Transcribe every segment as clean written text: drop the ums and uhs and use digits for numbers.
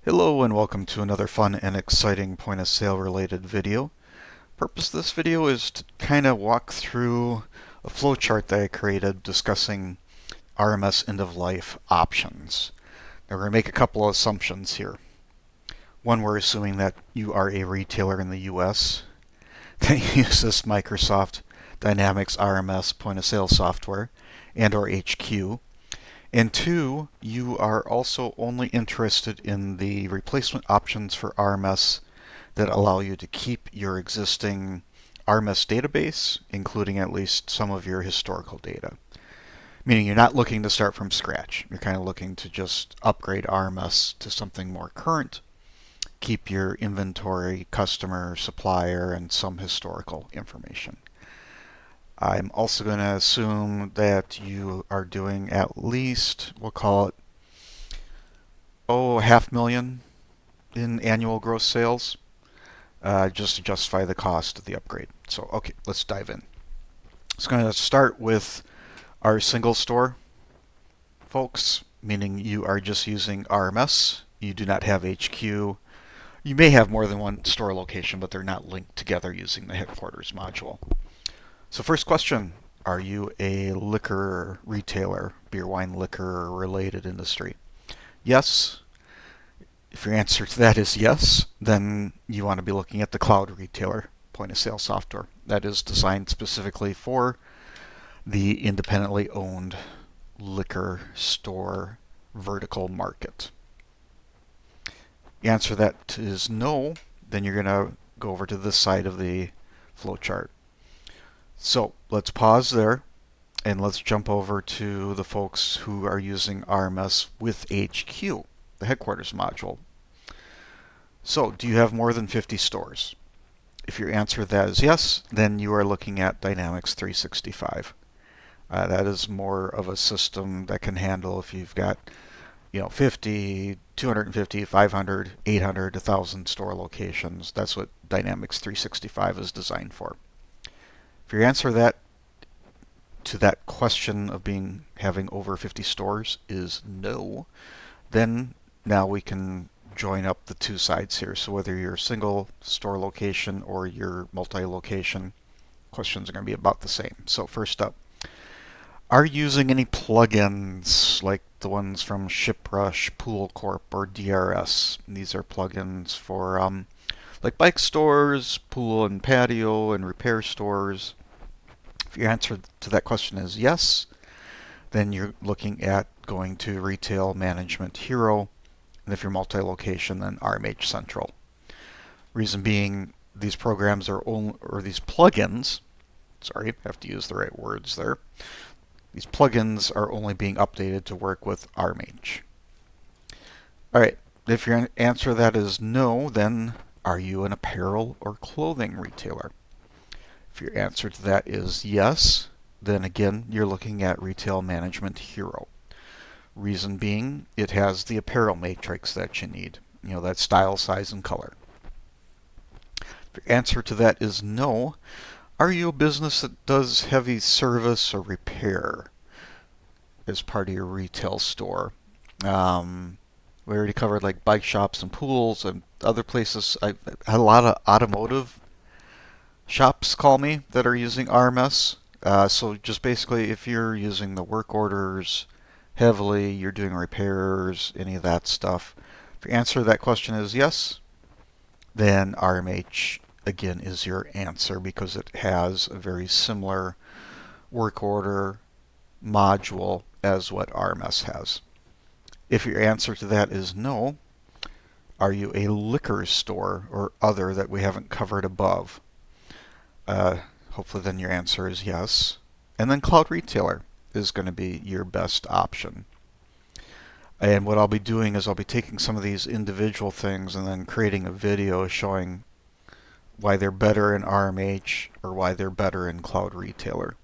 Hello and welcome to another fun and exciting point of sale related video. Purpose of this video is to kind of walk through a flowchart that I created discussing RMS end of life options. Now we're going to make a couple of assumptions here. One, we're assuming that you are a retailer in the US that uses Microsoft Dynamics RMS point of sale software and or HQ. And two, you are also only interested in the replacement options for RMS that allow you to keep your existing RMS database, including at least some of your historical data. Meaning you're not looking to start from scratch. You're kind of looking to just upgrade RMS to something more current, keep your inventory, customer, supplier, and some historical information. I'm also going to assume that you are doing at least, we'll call it, $500,000 in annual gross sales, just to justify the cost of the upgrade. So, okay, let's dive in. It's going to start with our single store folks, meaning you are just using RMS. You do not have HQ. You may have more than one store location, but they're not linked together using the headquarters module. So first question, are you a liquor retailer, beer, wine, liquor related industry? Yes. If your answer to that is yes, then you want to be looking at the cloud retailer point of sale software. That is designed specifically for the independently owned liquor store vertical market. The answer to that is no, then you're going to go over to this side of the flowchart. So let's pause there and let's jump over to the folks who are using RMS with HQ, the headquarters module. So do you have more than 50 stores? If your answer to that is yes, then you are looking at Dynamics 365. That is more of a system that can handle if you've got 50, 250, 500, 800, 1,000 store locations. That's what Dynamics 365 is designed for. If your answer to that question of having over 50 stores is no, then now we can join up the two sides here. So whether you're a single store location or you're multi-location, questions are going to be about the same. So first up, are you using any plugins like the ones from ShipRush, Pool Corp, or DRS? These are plugins for like bike stores, pool and patio, and repair stores. If your answer to that question is yes, then you're looking at going to Retail Management Hero, and if you're multi-location, then RMH Central. Reason being, these programs are only, or these plugins, sorry, I have to use the right words there. These plugins are only being updated to work with RMH. All right, if your answer to that is no, then are you an apparel or clothing retailer? If your answer to that is yes, then again, you're looking at Retail Management Hero. Reason being, it has the apparel matrix that you need, that style, size, and color. If your answer to that is no, are you a business that does heavy service or repair as part of your retail store? We already covered like bike shops and pools and other places. I've had a lot of automotive shops call me that are using RMS. So just basically, if you're using the work orders heavily, you're doing repairs, any of that stuff. If your answer to that question is yes, then RMH again is your answer because it has a very similar work order module as what RMS has. If your answer to that is no, are you a liquor store or other that we haven't covered above? Hopefully then your answer is yes. And then cloud retailer is going to be your best option. And what I'll be doing is I'll be taking some of these individual things and then creating a video showing why they're better in RMH or why they're better in cloud retailer.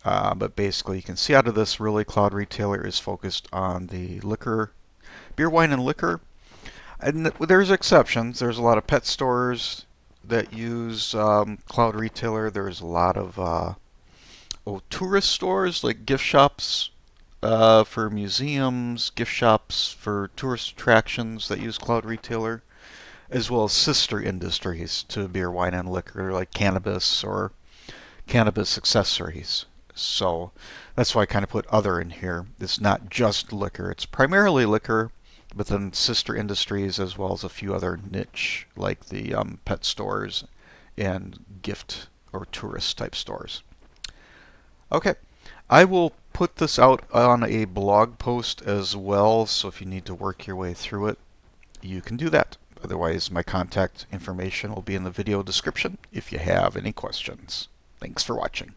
But basically you can see out of this, really cloud retailer is focused on the liquor, beer, wine, and liquor. And there's exceptions. There's a lot of pet stores that use cloud retailer. There's a lot of tourist stores like gift shops for museums, gift shops, for tourist attractions that use Cloud Retailer, as well as sister industries to beer, wine, and liquor, like cannabis or cannabis accessories. So that's why I kind of put other in here. It's not just liquor, it's primarily liquor, but then sister industries as well as a few other niche, like the pet stores and gift or tourist type stores. Okay, I will put this out on a blog post as well, so if you need to work your way through it, you can do that. Otherwise, my contact information will be in the video description if you have any questions. Thanks for watching.